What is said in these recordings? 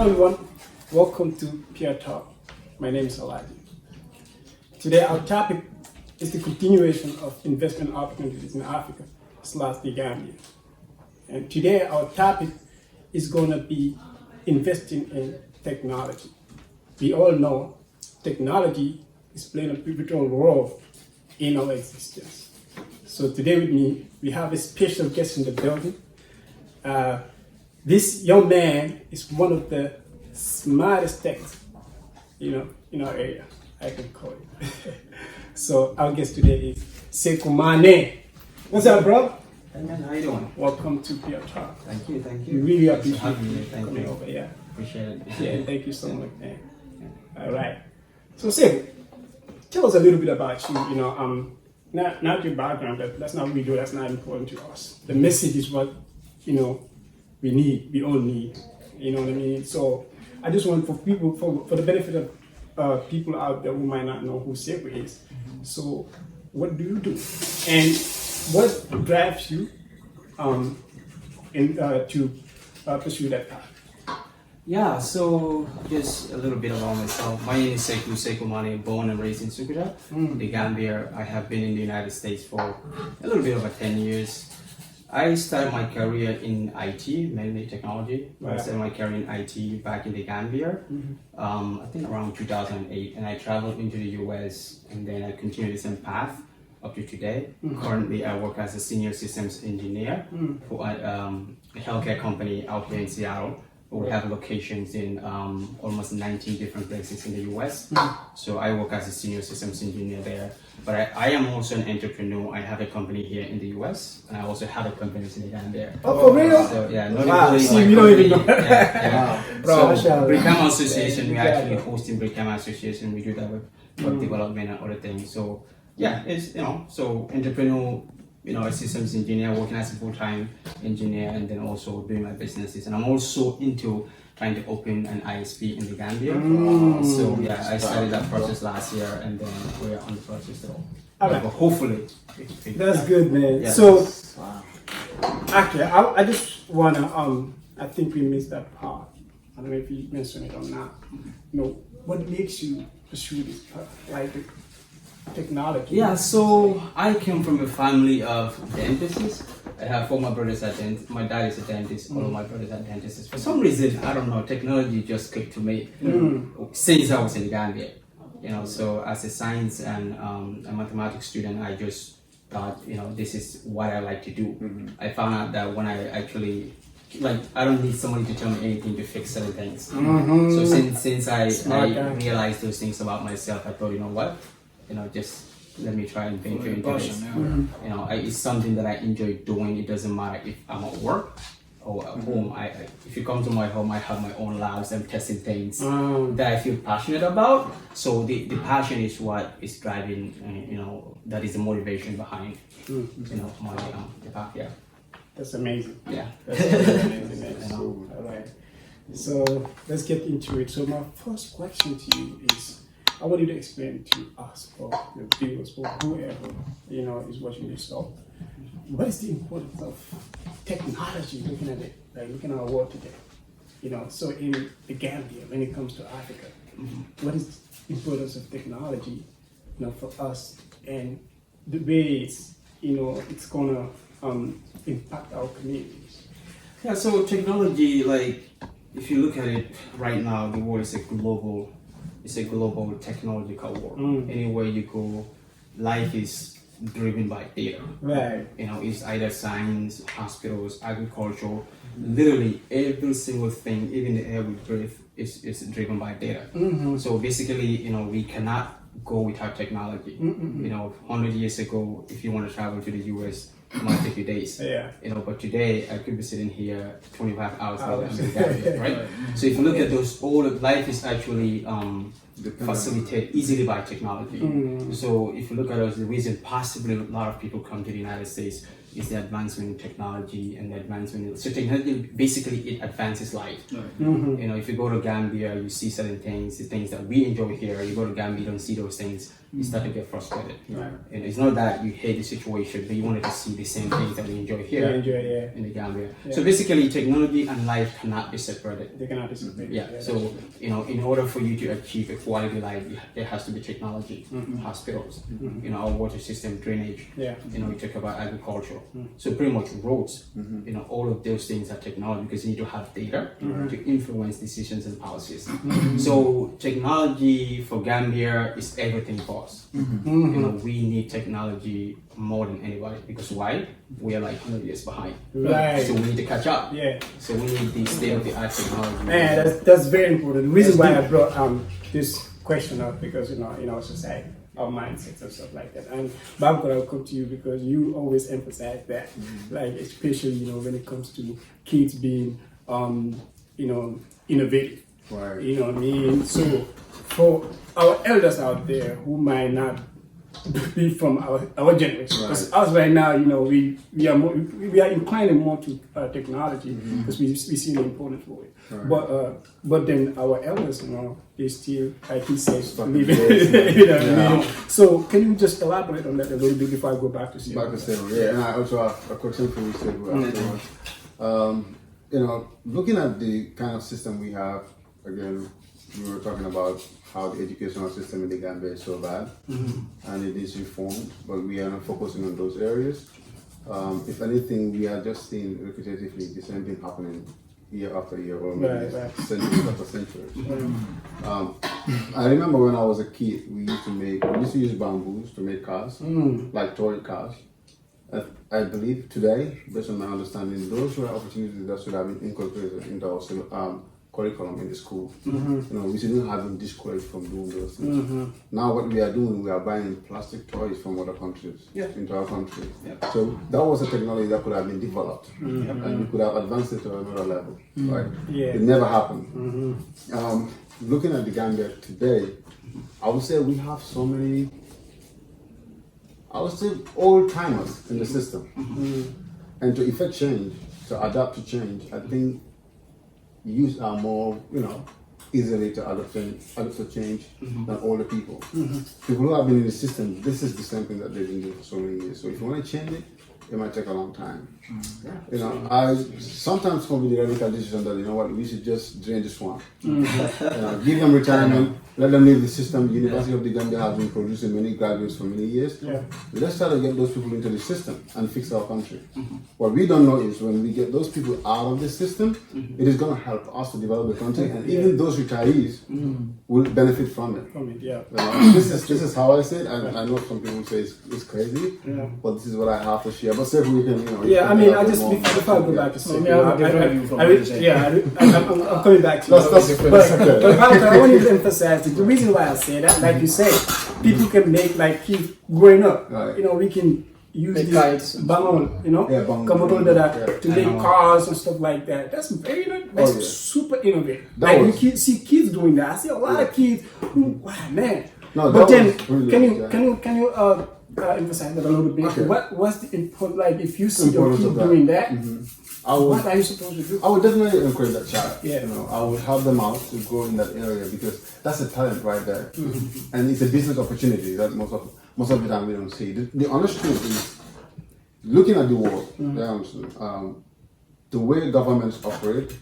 everyone, welcome to PeerTalk. My name is Alaji. Today our topic is the continuation of investment opportunities in Africa / the Gambia. And today our topic is going to be investing in technology. We all know technology is playing a pivotal role in our existence. So today with me, we have a special guest in the building. This young man is one of the smartest techs, in our area, I can call it. So our guest today is Saikou Manneh. What's up, bro? Hey man, how you doing? Welcome to PeerTalk. Thank you. We really appreciate having me. you Thank coming you. over. Yeah. Appreciate it. Yeah, thank you so much, man. All right. So Saikou, tell us a little bit about you. Not your background. That's not what we do. That's not important to us. The message is what we all need. You know what I mean? So I just want for the benefit of people out there who might not know who Saikou is. So what do you do? And what drives you to pursue that path? Yeah, so just a little bit about myself. My name is Saikou Manneh, born and raised in Sukuta, the Gambia. I have been in the United States for a little bit over 10 years. I started my career in IT, mainly technology. I started my career in IT back in the Gambia, I think around 2008, and I traveled into the US, and then I continued the same path up to today. Currently, I work as a senior systems engineer for a healthcare company out here in Seattle. We have locations in almost 19 different places in the US. So I work as a senior systems engineer there. But I am also an entrepreneur. I have a company here in the US, and I also have a company in the Gambia. Oh, for real? So yeah, Wow. See, we don't even know. Bro, so Brikama Association, we actually hosting Brikama Association. We do that with web development and other things. So yeah, it's so entrepreneur, a systems engineer, working as a full-time engineer, and then also doing my businesses. And I'm also into trying to open an ISP in the Gambia. So yeah, I started that process last year, and then we're on the process still. All right. But hopefully, that's good, man. Yeah. So actually, I just wanna I think we missed that part. I don't know if you mentioned it or not. What makes you pursue this path, like the technology? Yeah, so I came from a family of dentists. I have 4 my brothers are dentists. My dad is a dentist. All of my brothers are dentists. For some reason, I don't know, technology just clicked to me since I was in Gambia. So as a science and a mathematics student, I just thought, this is what I like to do. I found out that when I actually, I don't need somebody to tell me anything to fix certain things. So since I realized those things about myself, I thought, you know what? Just let me try and venture into this. It's something that I enjoy doing. It doesn't matter if I'm at work or at home. If you come to my home, I have my own labs. I'm testing things that I feel passionate about. So the passion is what is driving. That is the motivation behind. My the path. Yeah. That's amazing. Yeah. That's amazing, man. All right. So let's get into it. So my first question to you is, I want you to explain to us, or your viewers, or whoever is watching this show, what is the importance of technology? Looking at it, looking at our world today. So in the Gambia, when it comes to Africa, what is the importance of technology, for us, and the way it's gonna impact our communities? Yeah. So technology, if you look at it right now, the world is a global technological world. Anywhere you go, life is driven by data. Right. It's either science, hospitals, agriculture. Literally every single thing, even the air we breathe, is driven by data. So basically, we cannot go without technology. 100 years ago, if you want to travel to the US, it might take you days. Yeah. But today I could be sitting here 25 hours later, right? So if you look at those, all of life is actually facilitated easily by technology. So if you look at us, the reason possibly a lot of people come to the United States, is the advancement in technology and the advancement in, so technology basically it advances life. You know, if you go to Gambia, you see certain things, the things that we enjoy here. You go to Gambia, you don't see those things. You start to get frustrated. And it's not that you hate the situation, but you wanted to see the same things that we enjoy here in the Gambia. So basically, technology and life cannot be separated. They cannot be separated. Yeah. So you know, in order for you to achieve a quality life, there has to be technology, hospitals, you know, our water system, drainage. You know, we talk about agriculture. So pretty much roads. You know, all of those things are technology because you need to have data to influence decisions and policies. So technology for Gambia is everything for us. You know, we need technology more than anybody because why? We are like 100 years behind. So we need to catch up. So we need the state-of-the-art technology. Man, that's very important. The reason why I brought this question up because in our society, our mindsets and stuff like that. And Babko, I'll come to you because you always emphasize that, like especially when it comes to kids being innovative. Right. You know what I mean? So for our elders out there who might not be from our generation, because us right now, we are inclining more to technology because we see the importance for it. But then our elders, they still, like he says, living. So can you just elaborate on that a little bit before I go back to Saikou? Back to Saikou, yeah. And I also have a question for you, Saikou, afterwards. Looking at the kind of system we have, again, we were talking about how the educational system in the Gambia is so bad, and it is reformed, but we are not focusing on those areas. If anything, we are just seeing repetitively the same thing happening year after year, or maybe centuries after centuries. I remember when I was a kid, we used to use bamboos to make cars, like toy cars. I believe today, based on my understanding, those were opportunities that should have been incorporated into our curriculum in the school. We shouldn't have been discouraged from doing those things. Now what we are doing, we are buying plastic toys from other countries into our country. So that was a technology that could have been developed and we could have advanced it to another level. Right? It never happened. Looking at the Gambia today, I would say we have so many, old timers in the system. And to effect change, to adapt to change, I think youth are more, easily to adapt to change than older people. People who have been in the system, this is the same thing that they've been doing for so many years. So if you want to change it, it might take a long time. I sometimes come with the radical decision that, we should just drain the swamp. Give them retirement, let them leave the system. The University of the Gambia has been producing many graduates for many years. Let's try to get those people into the system and fix our country. What we don't know is when we get those people out of the system, it is going to help us to develop the country, and even those retirees will benefit from it. This is how I say it. I know some people say it's crazy, but this is what I have to share. But Saikou, we can, I just before I go back to Saikou, I'm coming back to but I want to emphasize the reason why I say that, like you say, people can make, like keep growing up. We can use this bangon, to make cars and stuff like that. That's very super innovative. Like you see kids doing that. I see a lot of kids who, wow, man. But then, can you emphasize that a little bit? What's the important? Like, if you see your kid doing that, what are you supposed to do? I would definitely encourage that child. I would help them out to go in that area because that's a talent right there, and it's a business opportunity that most of the time we don't see. The honest truth is, looking at the world, the way governments operate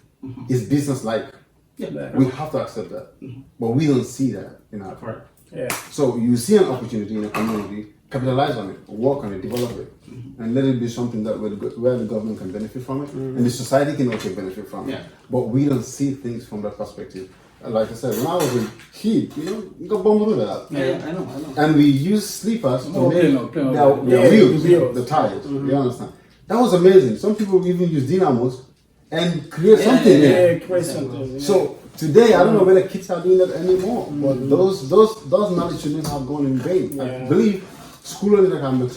is business-like. We have to accept that, but we don't see that in our part. So you see an opportunity in a community, capitalize on it, work on it, develop it, and let it be something that where the government can benefit from it, and the society can also benefit from it. But we don't see things from that perspective. Like I said, when I was a kid, you got bumbled that. I know. And we used sleepers to make their wheels, the tires. You understand? That was amazing. Some people even use dynamos and create something. So today, I don't know whether kids are doing that anymore, but those knowledge shouldn't have gone in vain. I believe school in the Gambia,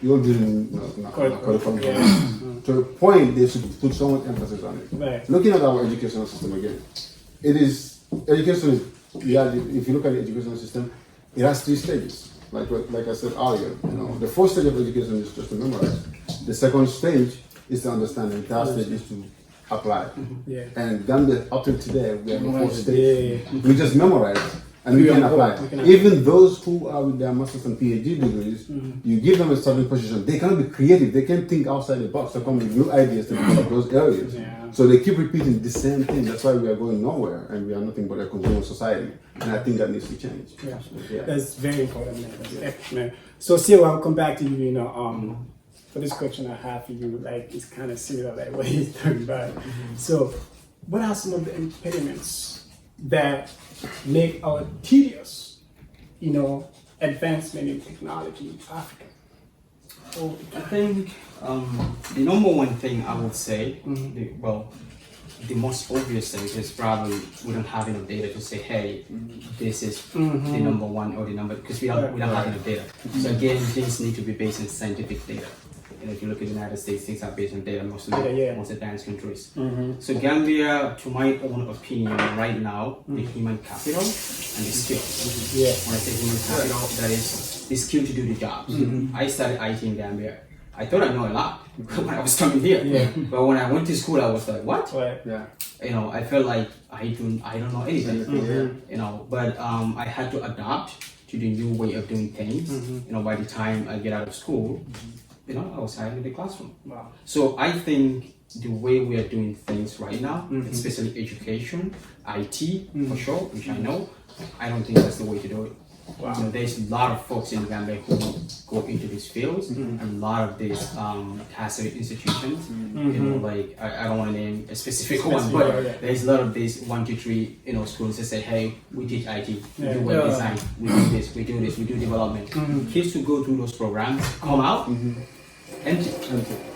you're doing curriculum. To a point, they should put so much emphasis on it. Looking at our educational system again, education is, if you look at the educational system, it has 3 stages. Like I said earlier, the first stage of education is just to memorize. The second stage is to understand, and the third stage is to apply. Yeah. And Gambia, up to today, we have a fourth stage. Yeah. We just memorize and we can apply. Even those who are with their masters and PhD degrees, you give them a certain position, they cannot be creative, they can't think outside the box, they come with new ideas to develop those areas. Yeah. So they keep repeating the same thing. That's why we are going nowhere and we are nothing but a consumer society. And I think that needs to change. Yeah. Yeah. That's very important, man. That's epic, man. So, Saikou, I'll come back to you, you know, for this question I have for you, like, it's kind of similar, like what he's talking about. So, what are some of the impediments that make our tedious, you know, advancement in technology in Africa? Well, I think the number one thing I would say, the most obvious thing is probably we don't have enough data to say, hey, this is the number one or the number, because we don't have enough data. So again, things need to be based on scientific data. And if you look at the United States, things are based on data, most advanced countries. So Gambia, to my own opinion, right now, the human capital and the skill. When I say human capital, that is the skill to do the jobs. I studied IT in Gambia. I thought I know a lot when I was coming here. But when I went to school, I was like, what? You know, I felt like I don't know anything. You know, but I had to adapt to the new way of doing things. You know, by the time I get out of school, you know, I was hired in the classroom. So I think the way we are doing things right now, especially education, IT for sure, which I know, I don't think that's the way to do it. You know, there's a lot of folks in Gambia who go into these fields, and a lot of these tertiary institutions. You know, like I don't want to name a specific one, but there's a lot of these 1, 2, 3, you know, schools that say, hey, we teach IT, we do web design, we do this, we do this, we do development. Kids who go through those programs come out empty.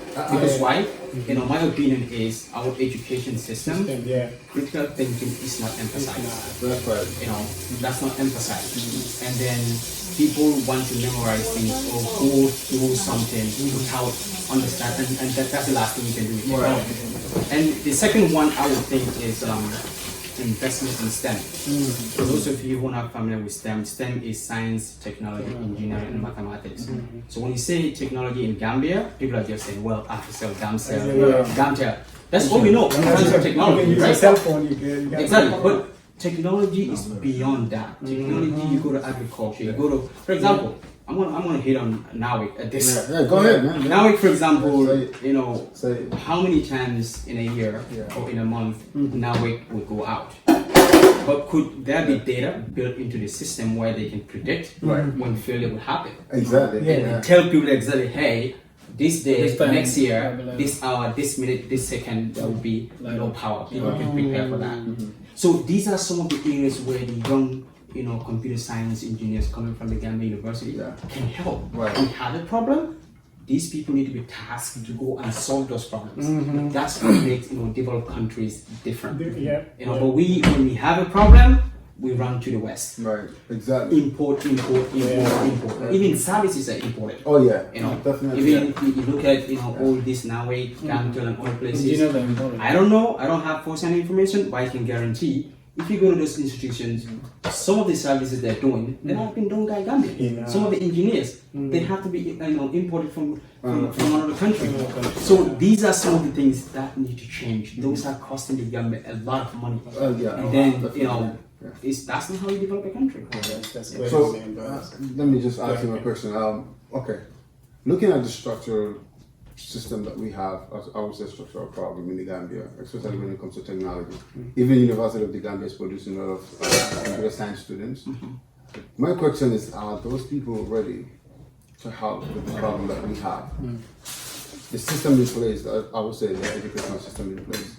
Because why? You know, my opinion is our education system, critical thinking is not emphasized. That's right. You know, that's not emphasized. And then people want to memorize things or go through something without understanding, and that's the last thing you can do. And the second one I would think is investment in STEM. For those of you who are not familiar with STEM, STEM is science, technology, engineering, and mathematics. So when you say technology in Gambia, people are just saying, well, artificial, Gambia. That's what we know. Technology, right? Cell phone, you exactly. But technology is beyond that. Technology, you go to agriculture, you go to, for example, I'm gonna hit on Nawik at this. Go ahead, man. Nawik, for example, you know, how many times in a year or in a month Nawik would go out? But could there be data built into the system where they can predict when failure will happen? Exactly. And tell people exactly, hey, this day, next year, this hour, this minute, this second, there will be no power. People can prepare for that. So these are some of the areas where the young, you know, computer science engineers coming from the Gambia University can help. We have a problem, these people need to be tasked to go and solve those problems. That's what makes, you know, developed countries different. You know, but when we have a problem, we run to the West. Exactly. Import. Even services are imported. You know, definitely. Even if you look at, you know, all this Norway, Gambia, and other places. I don't know. I don't have first-hand information, but I can guarantee if you go to those institutions, some of the services they're doing, they have been done by Gambia. Some of the engineers, they have to be, you know, imported from another country. So these are some of the things that need to change. Those are costing the Gambia a lot of money. And then, you know, that's not how you develop a country. That's great. So let me just ask you a question. Okay, looking at the structural system that we have, I would say structural problem in the Gambia, especially when it comes to technology. Even University of the Gambia is producing a lot of computer science students. My question is, are those people ready to help with the problem that we have? The system in place, I would say the educational system in place,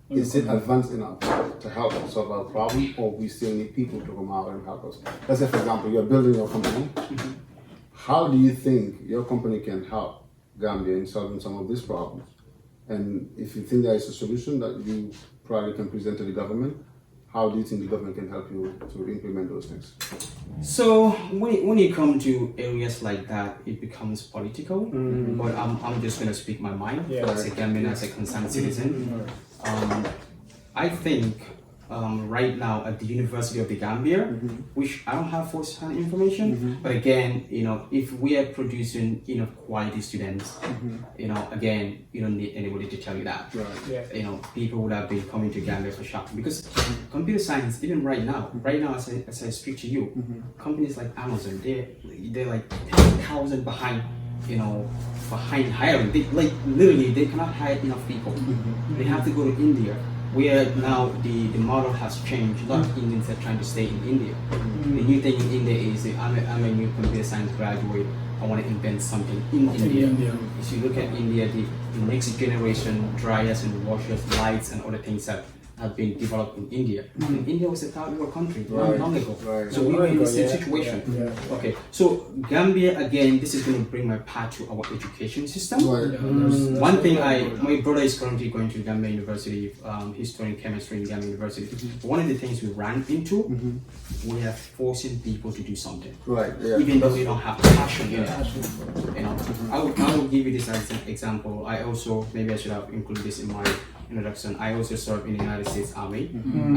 is it advanced enough to help us solve our problem, or we still need people to come out and help us? Let's say, for example, you're building your company. How do you think your company can help Gambia in solving some of these problems? And if you think there is a solution that you probably can present to the government, how do you think the government can help you to implement those things? So when you come to areas like that, it becomes political. But I'm just going to speak my mind as a Gambian, as a concerned citizen. I think right now at the University of the Gambia, which I don't have first-hand information. But again, if we are producing quality students, again, you don't need anybody to tell you that. Right. Yeah. People would have been coming to Gambia for shopping because computer science, even right now, as I speak to you, companies like Amazon, they're like 10,000 behind. Behind hiring, literally they cannot hire enough people. They have to go to India, where now the model has changed. A lot of Indians are trying to stay in India. The new thing in India is I'm a new computer science graduate. I want to invent something in India. If you look at India, the next generation dryers and washers, lights and other things have been developed in India. And India was a third world country long ago. Right. So we're in the same situation. Okay, so Gambia, again, this is going to bring my part to our education system. One thing, my brother is currently going to Gambia University, he's studying chemistry in Gambia University. One of the things we ran into, we are forcing people to do something. Right. Yeah. Even though they don't have passion in it. I will give you this as an example. Maybe I should have included this in my introduction. I also served in the United States Army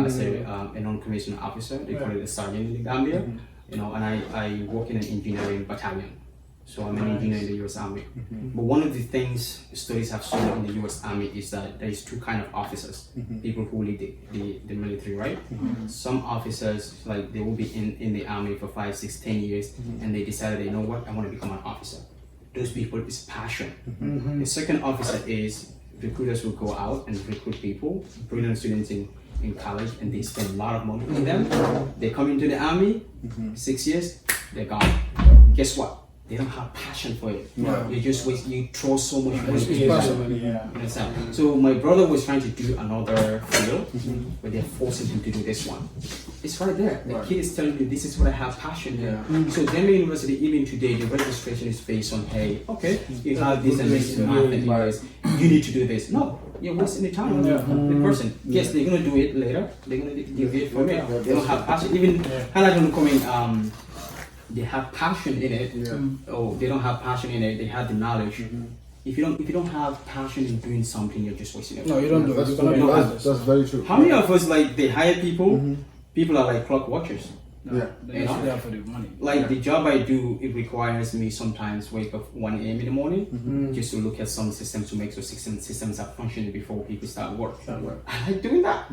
as a non-commissioned officer. They call it a sergeant in the Gambia. And I work in an engineering battalion. So I'm an engineer in the U.S. Army. But one of the things studies have shown in the U.S. Army is that there is two kind of officers, people who lead the military, right? Some officers, like they will be in the Army for 5, 6, 10 years, and they decided, you know what, I want to become an officer. Those people is passion. The second officer is recruiters will go out and recruit people, brilliant students in college, and they spend a lot of money on them. They come into the Army, 6 years, they're gone. Guess what? They don't have passion for it. You just waste. You throw so much money. You understand? So my brother was trying to do another field, but they're forcing him to do this one. It's right there. The kid is telling you, this is what I have passion in. So Gambia University, even today, the registration is based on, hey, okay, you have this and this in math and English. You need to do this. No, you're wasting the time. The person. Yes, they're gonna do it later. They're gonna give it for me. They don't have passion. Even Hannah don't come in. They have passion in it. Oh, they don't have passion in it. They have the knowledge. If you don't have passion in doing something, you're just wasting it. No, you don't do it. That's very true. How many of us they hire people? People are like clock watchers. They are there for the money. Like the job I do, it requires me sometimes wake up 1 a.m. in the morning just to look at some systems to make sure systems are functioning before people start work. I like doing that.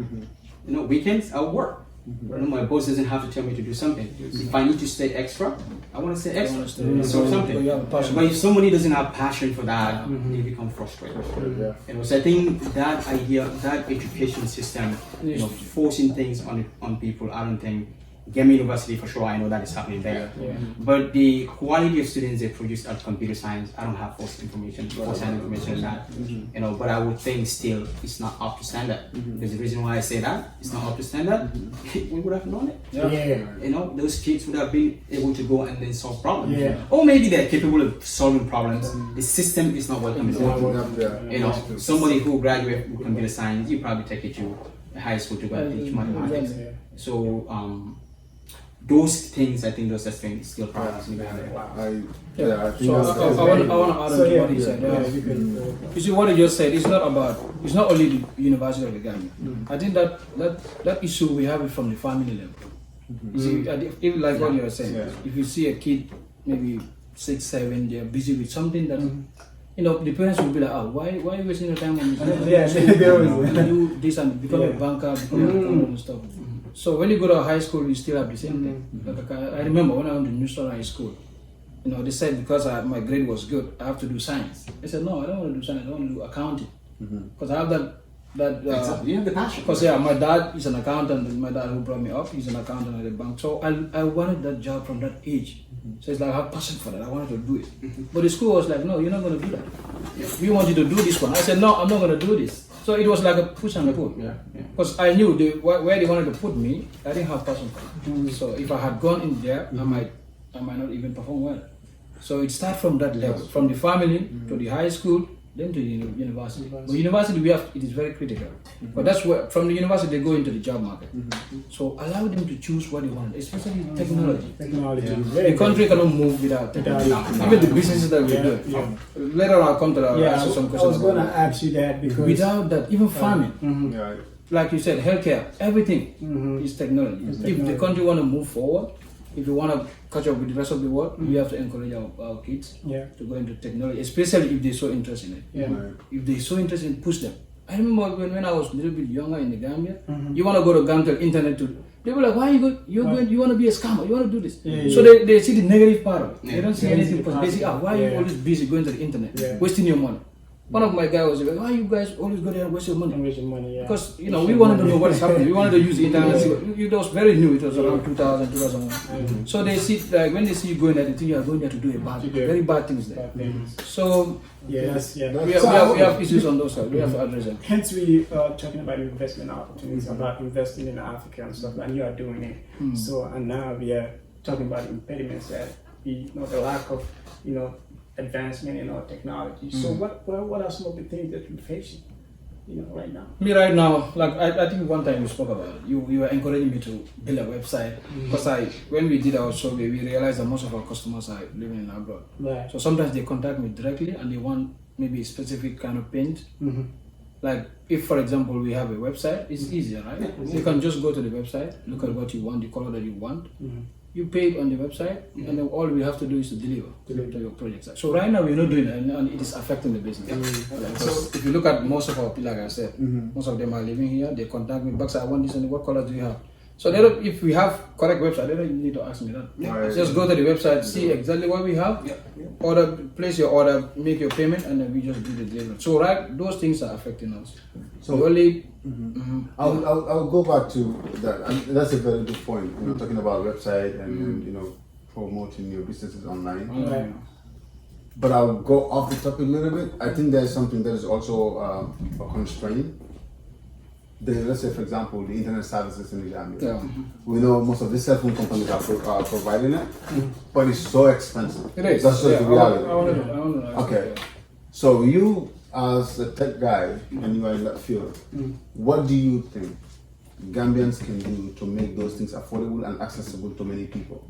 Weekends I'll work. My boss doesn't have to tell me to do something. If I need to stay extra, I want to stay extra. So something. But if somebody doesn't have passion for that, they become frustrated. So I think that idea, that education system, forcing things on people, I don't think. Gambia University for sure, I know that is happening there. But the quality of students they produce at computer science, I don't have first-hand information on that. But I would think still it's not up to standard. There's a reason why I say that it's not up to standard. We would have known it. Those kids would have been able to go and then solve problems. Or maybe they're capable of solving problems. The system is not welcoming them. Somebody who graduated with computer science, you probably take it to high school to go and teach mathematics. So those things, I think those are still problems in Ghana. I think I want to add on to what he said. You see, what he just said, it's not only the University of the Gambia. I think that issue we have it from the family level. You see, even like what you were saying, if you see a kid, maybe 6, 7, they're busy with something that, the parents will be like, why are you wasting your time on this? Do this and become a banker, become a accountant and stuff. So when you go to high school, you still have the same thing. Like I remember when I went to Newstone High School, they said because my grade was good, I have to do science. I said, no, I don't want to do science, I want to do accounting. Because I have that you have the passion. Because my dad is an accountant, and my dad who brought me up, he's an accountant at the bank. So I wanted that job from that age. So it's like I have passion for that, I wanted to do it. But the school was like, no, you're not going to do that. We want you to do this one. I said, no, I'm not going to do this. So it was like a push and a pull. Because I knew where they wanted to put me, I didn't have passion for it. So if I had gone in there, I might not even perform well. So it starts from that level, from the family to the high school, then to the university. But university, it is very critical. But that's where, from the university, they go into the job market. So allow them to choose what they want, especially technology. The country cannot move without technology. Even the businesses that we do. Later on, I'll come to that. I was going to ask you that because without that, even farming. like you said, healthcare, everything is technology. If the country want to move forward, if you want to catch up with the rest of the world, we have to encourage our kids to go into technology, especially if they're so interested in it. Yeah. If they're so interested in push them. I remember when I was a little bit younger in the Gambia, you want to go to Gambia internet to, they were like, why you go, you want to be a scammer, you want to do this. So they see the negative part of it. They don't see anything because they say, why are you always busy going to the internet, wasting your money. One of my guys was like, why you guys always go there and waste your money? Because, you know, we wanted to know what is happening. We wanted to use the internet. It was very new. It was around 2000, 2001. So they see, like, when they see you going there, they think you are going there to do a bad, very bad things there. So, we have issues on those sides. We have to address them. Hence, we are talking about investment opportunities, about investing in Africa and stuff, and you are doing it. So, and now we are talking about impediments that the lack of, advancement in our technology. So what are some of the things that you're facing, right now? Me right now, like I think one time we spoke about it. You were encouraging me to build a website because when we did our survey, we realized that most of our customers are living in abroad. Right. So sometimes they contact me directly and they want maybe a specific kind of paint. Like if, for example, we have a website, it's easier, right? You can just go to the website, look at what you want, the color that you want. You pay it on the website, and then all we have to do is to deliver to your project. So right now we're not doing it, and it is affecting the business. So if you look at most of our people, like I said, most of them are living here. They contact me, Bucks, I want this, and what colors do you have? So they don't, if we have correct website, they don't need to ask me that. Just go to the website, see exactly what we have, order, place your order, make your payment, and then we just do the delivery. So those things are affecting us. So only. I'll go back to that. And that's a very good point. Talking about website and promoting your businesses online. But I'll go off the topic a little bit. I think there's something that is also a constraint. Let's say, for example, the internet services in the Gambia. We know most of the cell phone companies are providing it, but it's so expensive. It is. That's just the reality. I want to Okay. So you, as a tech guy, and you are in that field, what do you think Gambians can do to make those things affordable and accessible to many people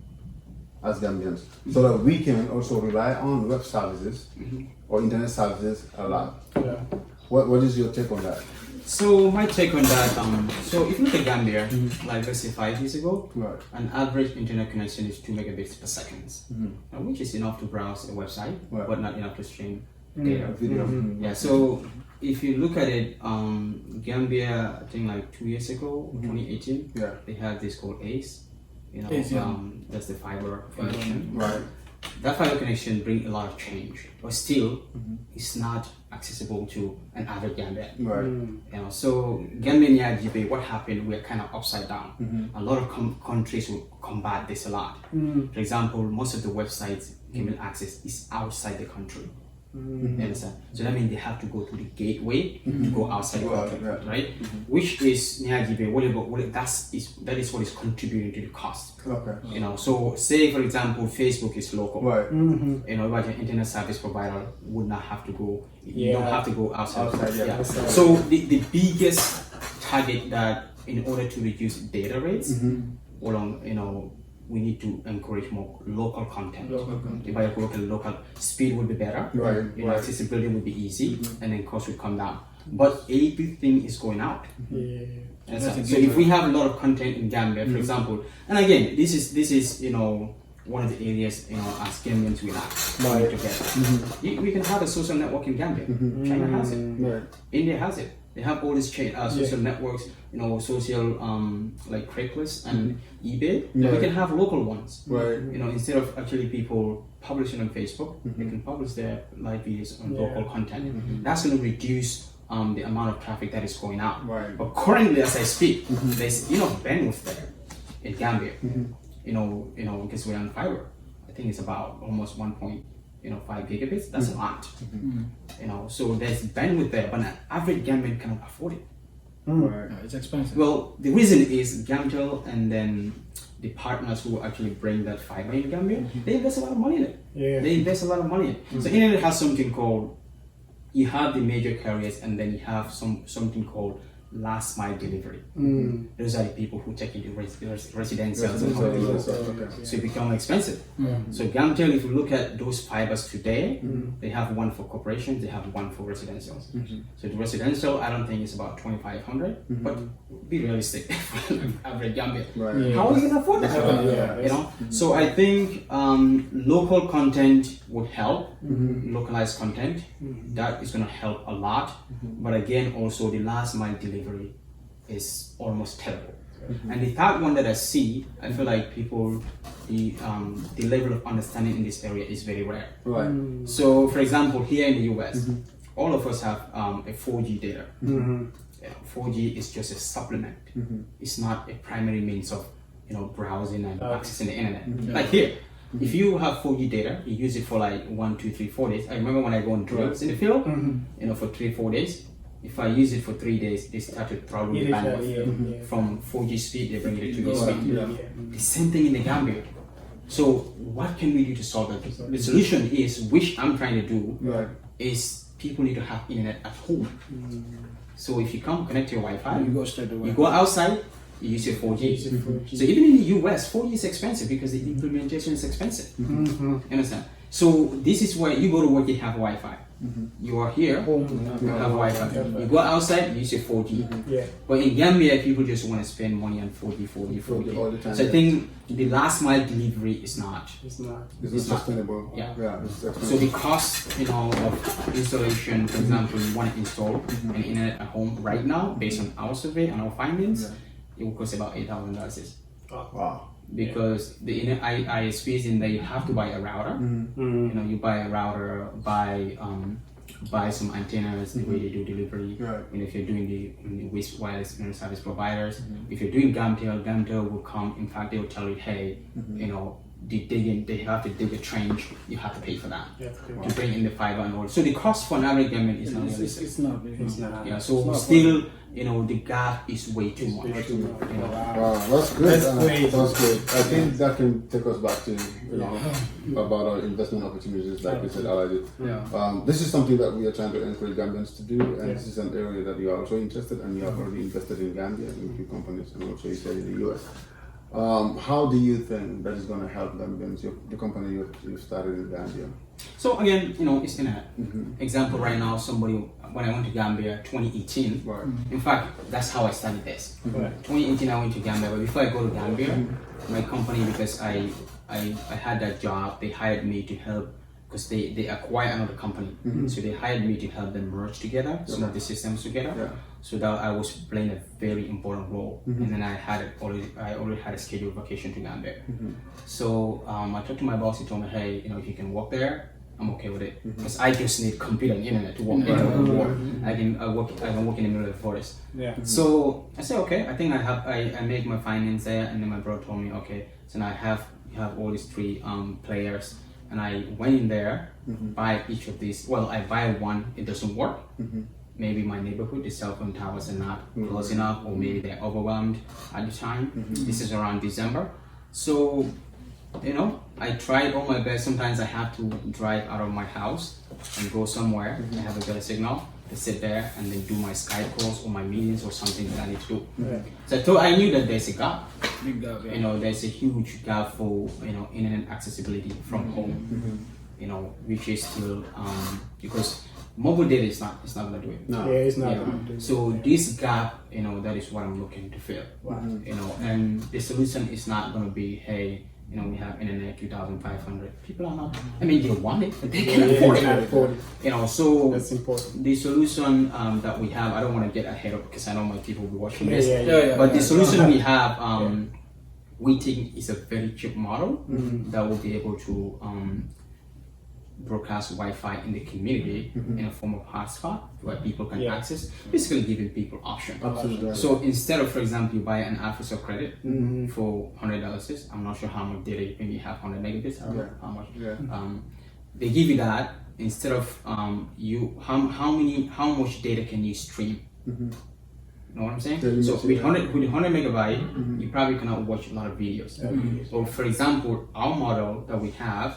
as Gambians, so that we can also rely on web services or internet services a lot? What is your take on that? So my take on that, so if you look at Gambia, like let's say 5 years ago, an average internet connection is 2 megabits per second, which is enough to browse a website, but not enough to stream data. Video. Yeah, so if you look at it, Gambia, I think like 2 years ago, 2018, they had this called ACE, that's the fiber connection. Right. That fiber connection brings a lot of change, but still, it's not accessible to an average Gambian. Right. So Gambian GP, what happened? We're kind of upside down. A lot of countries will combat this a lot. For example, most of the websites given access is outside the country. You understand? So that means they have to go to the gateway to go outside the country, right? Which is that is what is contributing to the cost. Okay. So say for example, Facebook is local. Right. But an internet service provider would not have to go. You don't have to go outside. So the biggest target that in order to reduce data rates, we need to encourage more local content. By local speed would be better. Accessibility would be easy, and then cost would come down. But everything is going out. So if we have a lot of content in Gambia, for example, and again, this is one of the areas as Gambians we like together. We can have a social network in Gambia. China has it. India has it. They have all these social networks, social like Craigslist and eBay. We can have local ones. Instead of actually people publishing on Facebook, they can publish their live videos on local content. That's going to reduce the amount of traffic that is going out. But currently, as I speak, there's enough bandwidth there in Gambia. Because we're on fiber. I think it's about almost 1.5 gigabits. That's a lot. So there's bandwidth there, but an average Gambian cannot afford it. It's expensive. Well, the reason is Gamtel and then the partners who actually bring that fiber in Gambia, they invest a lot of money in it. They invest a lot of money in it. So internet has something called, you have the major carriers and then you have something called last mile delivery. Mm. Those are the people who take into residential. Okay. So it becomes expensive. So Gamtel, if you look at those fibers today, they have one for corporations, they have one for residential. So the residential, I don't think it's about 2,500, but be realistic. Average Gambia, Right. how are you gonna afford that? Yeah. You know. So I think local content would help. Localized content that is gonna help a lot. But again, also the last mile delivery is almost terrible. And the third one that I see, I feel like people, the level of understanding in this area is very rare. Right. So, for example, here in the US, all of us have a 4G data. 4G is just a supplement. It's not a primary means of browsing and accessing the internet. Like here, if you have 4G data, you use it for like 1, 2, 3, 4 days. I remember when I go on drills in the field, for 3, 4 days. If I use it for 3 days, they started probably bandwidth. From 4G speed, they bring it to 2G speed. The same thing in the Gambia. So what can we do to solve that? The solution is, which I'm trying to do, is people need to have internet at home. So if you come connect to your Wi-Fi, You go straight away. you go outside, you use your 4G. So even in the US, 4G is expensive because the implementation is expensive. You understand? So this is where you go to work, you have Wi-Fi. You are here, you have Wi-Fi. You go outside, you use your 4G. But in Gambia, people just want to spend money on 4G all the time. So I think the last mile delivery is not. It's not. It's not sustainable. Yeah. It's So expensive. the cost, of installation, for example, you want to install an internet at home right now, based on our survey and our findings, it will cost about $8,000. Wow. Because the ISPs in there, you have to buy a router. You buy a router, buy some antennas, the way they do delivery. Right. And if you're doing the wireless internet service providers, if you're doing Gamtel will come. In fact, they will tell you, hey, they have to dig a trench. You have to pay for that to bring in the fiber and all. So the cost for an average Gambian is not realistic. It's not. Yeah. So still, the gap is way too much. Wow, that's great. That's great. That's great. I think that can take us back to about our investment opportunities, like you said, Alajit. This is something that we are trying to encourage Gambians to do, and this is an area that you are also interested, and you have already invested in Gambia in a few companies, and also you said in the US. How do you think that is going to help Gambians, the company you started in Gambia? So again, it's internet. Example right now, when I went to Gambia 2018, in fact, that's how I started this. 2018 I went to Gambia, but before I go to Gambia, my company, because I had that job, they hired me to help, because they acquired another company. So they hired me to help them merge together, some of the systems together. So that I was playing a very important role. And then I already had a scheduled vacation to Gambia. So I talked to my boss, he told me, hey, if you can work there, I'm okay with it. Because I just need computer and internet to work there. I can work in the middle of the forest. So I said, okay, I think I made my finance there, and then my brother told me, okay, so now you have all these 3 players. And I went in there, buy each of these. Well, I buy one, it doesn't work. Maybe my neighborhood, the cell phone towers are not close enough, or maybe they're overwhelmed at the time. This is around December. So, I tried all my best. Sometimes I have to drive out of my house and go somewhere and have a better signal to sit there and then do my Skype calls or my meetings or something that I need to do. So I knew that there's a gap. Big gap, There's a huge gap for internet accessibility from home. Which is still because mobile data is not gonna do it. No. It's not. Gonna do So this gap, that is what I'm looking to fill. And the solution is not gonna be, hey, we have internet 2,500. People are not. I mean, they want it, but they can't afford it. So that's important. the solution that we have, I don't want to get ahead of, because I know my people will be watching this. But the solution we have, we think is a very cheap model that will be able to broadcast Wi-Fi in the community in a form of hotspot where people can access, basically giving people options. Absolutely. So instead of, for example, you buy an officer credit for $100, I'm not sure how much data, maybe you have 100 megabits, I don't know how much. They give you that instead of how much data can you stream? You know what I'm saying? So with 100 megabyte, you probably cannot watch a lot of videos. So for example, our model that we have,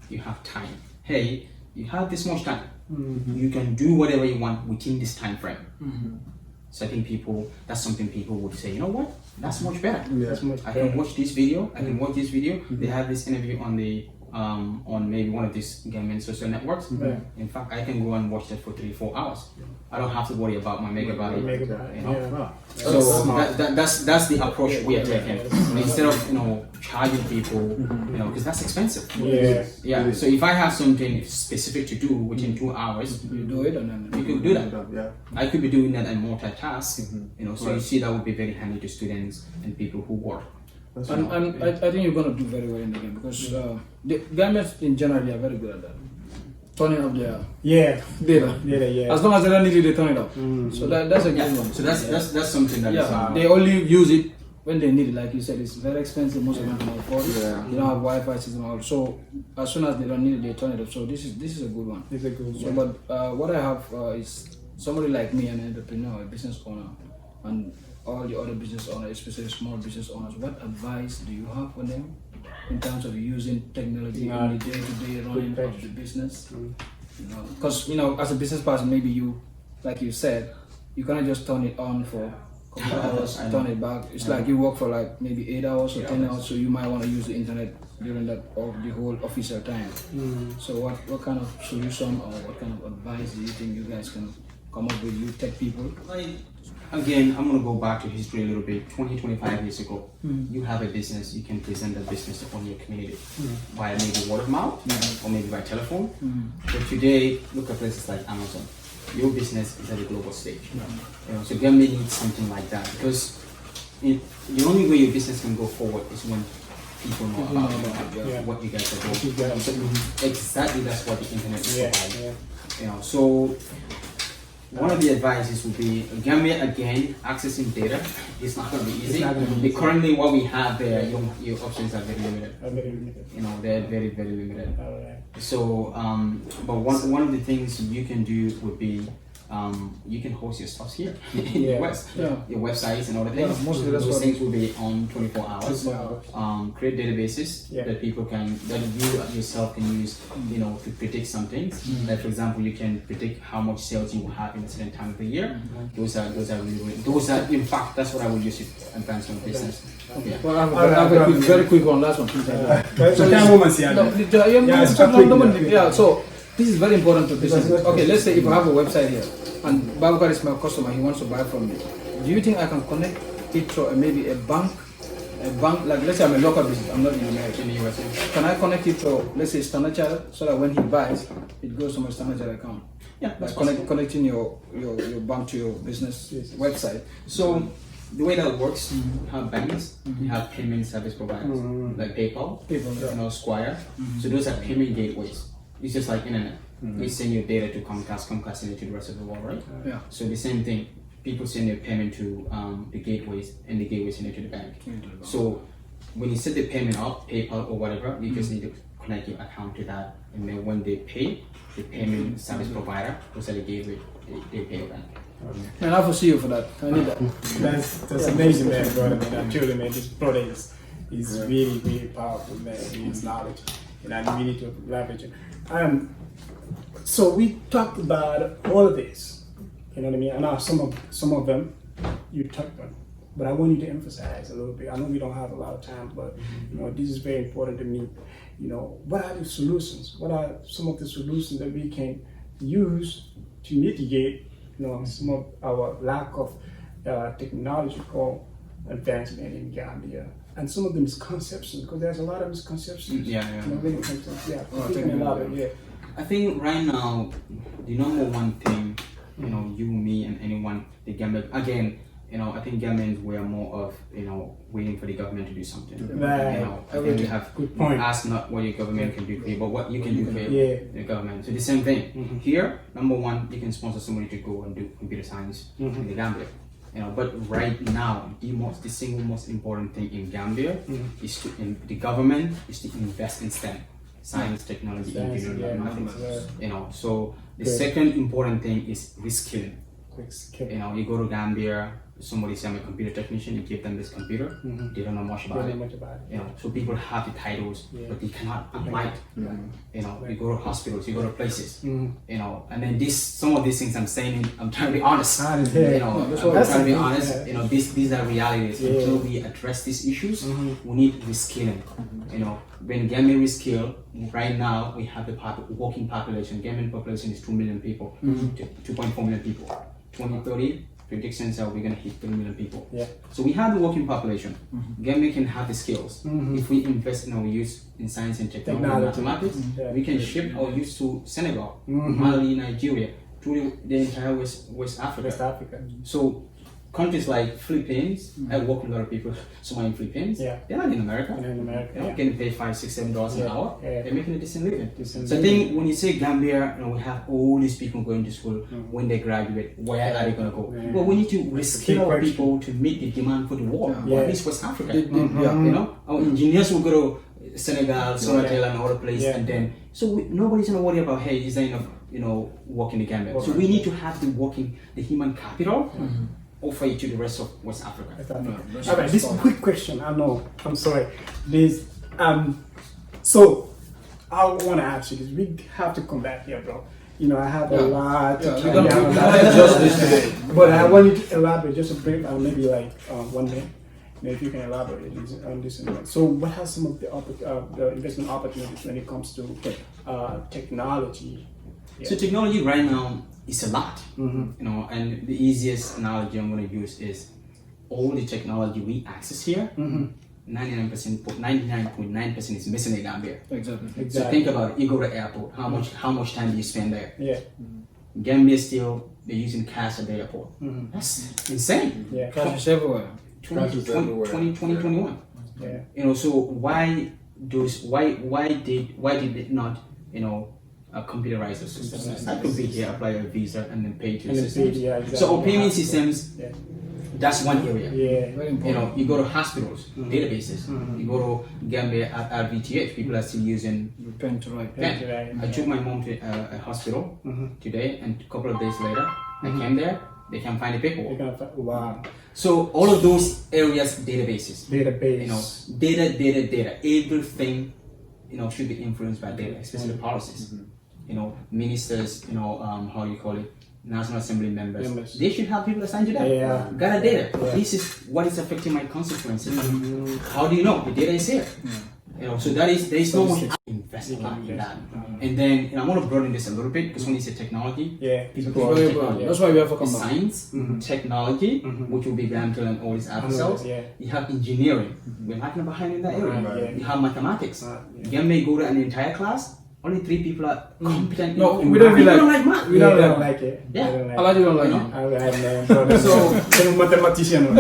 you have time. Hey, you have this much time. You can do whatever you want within this time frame. certain people, that's something people would say, you know what, that's much better. That's much I better. can watch this video. I can watch this video. They have this interview on the on maybe one of these Gambian social networks. In fact, I can go and watch that for 3-4 hours. I don't have to worry about my megabyte. You know? Wow. So that's the approach we are taking. Instead of charging people, because that's expensive. Yeah. So if I have something specific to do within 2 hours, You do it and then you could do that. Yeah. I could be doing that and multitask. So you see that would be very handy to students and people who work. And I think you're going to do very well in the game because the Gambians in general are very good at that. Turning up their data. Yeah. As long as they don't need it, they turn it up. So that's a good one. So that's something that is, they only use it when they need it. Like you said, it's very expensive. Most of them can afford it. Yeah. They don't have Wi-Fi system out. So as soon as they don't need it, they turn it up. So this is a good one. It's a good So, one. but what I have is somebody like me, an entrepreneur, a business owner, and all the other business owners, especially small business owners. What advice do you have for them in terms of using technology in the day-to-day running of the business? Because as a business person, maybe you, like you said, you cannot just turn it on for a couple of hours, turn it back. It's like you work for like maybe 8 hours or 10 hours, so you might want to use the internet during that of the whole official time. So what kind of solution or what kind of advice do you think you guys can come up with, you tech people? Again, I'm going to go back to history a little bit. 20-25 years ago, you have a business, you can present that business upon your community via maybe word of mouth or maybe by telephone. But today, look at places like Amazon. Your business is at a global stage. So Gambia needs something like that because the only way your business can go forward is when people know about what you guys are doing. So exactly that's what the internet is providing. So one of the advices would be Gambia again, accessing data is not going to be easy. Currently, what we have there, your options are very limited. They're very, very limited. So, but one of the things you can do would be you can host your stuff here in the West. Your websites and other things. Mostly those things will be on 24 hours. Create databases that people can, that you yourself can use, to predict some things. Like for example, you can predict how much sales you will have in a certain time of the year. Those are in fact that's what I would use to advance my business. Well, I have a very quick one, last one. So this is very important to business. Okay, let's say if I have a website here and Babakar is my customer, he wants to buy from me. Do you think I can connect it to maybe a bank, like let's say I'm a local business, I'm not in America, in the US. Can I connect it to, let's say, Standard Chartered, so that when he buys, it goes to my Standard Chartered account? Like connecting your bank to your business website. So the way that works, you have banks, you have payment service providers like PayPal, Square. So those are payment gateways. It's just like internet. You send your data to Comcast send it to the rest of the world, right? So the same thing. People send their payment to the gateways, and the gateways send it to the bank. So when you set the payment up, PayPal or whatever, you just need to connect your account to that, and then when they pay, the payment service provider, those are the gateway, they pay your bank. And I foresee you for that. I need that. That's amazing, man, brother. Man, truly, man, this product is really, really powerful, man. It's knowledge, and I need to leverage it. So we talked about all of this, you know what I mean? I know some of them you talked about, but I want you to emphasize a little bit. I know we don't have a lot of time, but this is very important to me. What are the solutions? What are some of the solutions that we can use to mitigate, some of our lack of technological advancement in Gambia? And some of the misconceptions, because there's a lot of misconceptions. I think right now, the number one thing, you, me, and anyone, the Gambia, again, I think Gambians were more of, waiting for the government to do something. I think we have asked not what your government can do for you, but what you can do for the government. So the same thing. Here, number one, you can sponsor somebody to go and do computer science in the Gambia. But right now, the single most important thing in Gambia is the government is to invest in STEM, science, technology, engineering, mathematics. So the second important thing is reskilling. quick skill. You know, you go to Gambia, somebody say I'm a computer technician, you give them this computer, they don't know much about it. You know, so people have the titles, but they cannot apply it. You know, you go to hospitals, you go to places, you know, and then some of these things I'm saying, I'm trying to be honest. You know, I'm trying to be honest. You know, these are realities. Until we address these issues, we need reskilling. You know, when Gambia reskill, right now we have the working population. Gambian population is 2 million people, 2.4 million people. 2030. Predictions are we're going to hit 3 million people. So we have the working population. Gambia can have the skills. If we invest in our youth in science and technology and mathematics, we can ship our youth to Senegal, Mali, Nigeria, to the entire West Africa. So countries like Philippines, I work with a lot of people, Somali Philippines, they're not in America. They're getting paid $5, $6, $7 an hour. They're making a decent living. So I think when you say Gambia, you know, we have all these people going to school. When they graduate, where are they going to go? Well, we need to reskill our people to meet the demand for the world, or at least West Africa. You know, our engineers will go to Senegal, Sonatel, and other places, and then nobody's going to worry about, hey, is there enough, you know, work in the Gambia? So we need to have the human capital. Offer it to the rest of West Africa. All right, this quick question. I know. I'm sorry. This. So I want to ask you this. We have to come back here, bro. You know, I have a lot to tell you. Just this today. But I want you to elaborate just a bit, maybe like 1 minute. Maybe if you can elaborate on this. So, what are some of the investment opportunities when it comes to technology? So technology right now is a lot, you know, and the easiest analogy I'm going to use is all the technology we access here, 99.9% is missing in Gambia. Exactly. So think about it. You go to the airport. How much time do you spend there? Gambia still they're using cash at the airport. That's insane. Cash is everywhere. 2021. You know, so why did it not, you know, computerize the systems? I could be here, apply a visa, and then pay to the systems. So our payment systems, that's one area. Very important. You know, you go to hospitals, databases. You go to Gambia at RVTH, people are still using pen to write. pen. I took my mom to a hospital today, and a couple of days later, I came there. They can find the paperwork. Wow. So all of those areas, databases. Database. You know, data. Everything, you know, should be influenced by data, especially policies. You know, ministers, you know, how you call it, National Assembly members. They should have people assigned to them. Gather data. This is what is affecting my constituency. How do you know? The data is here. You know, so there is no much invest a lot in that. And then, you know, I want to broaden this a little bit because when you say technology, that's why we have to come back. Science, technology, which will be Grantel and all these other cells. You have engineering. We're not behind in that area. You have mathematics. You may go to an entire class. Only 3 people are competent. No, we don't really like math. We don't like it. I don't like it. I like so mathematician.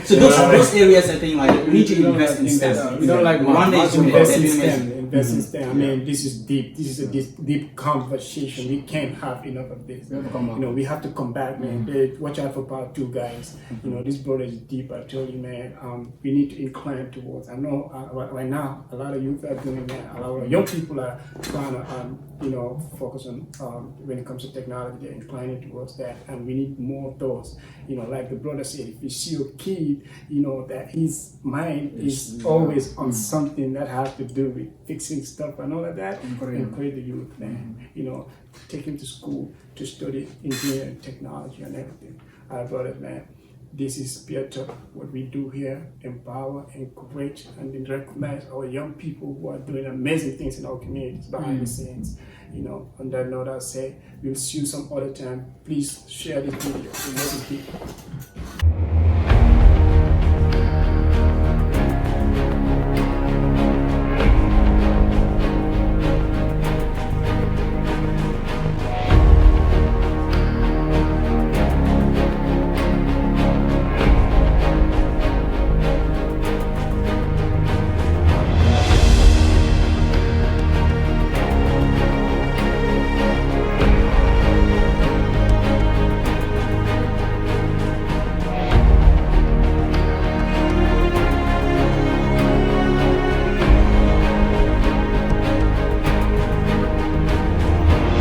So those areas I think like we need to invest in STEM. We don't like math. Invest in STEM. I mean, this is deep. This is a deep conversation. We can't have enough of this. You know, we have to come back, man. Watch out for part 2, guys. You know, this brother is deep. I tell you, man. We need to incline towards. I know right now a lot of youth are doing that. A lot of young people are trying to, you know, focus on when it comes to technology. They're inclining towards that, and we need more of those. You know, like the brother said, if you see a kid, you know, that his mind is always on something that has to do with fixing stuff and all of that, encourage the youth, man. You know, take him to school to study engineering, technology, and everything. Our brothers, man. This is PeerTalk. What we do here: empower, encourage, and then recognize our young people who are doing amazing things in our communities behind the scenes. You know, on that note, I'll say we'll see you some other time. Please share the video.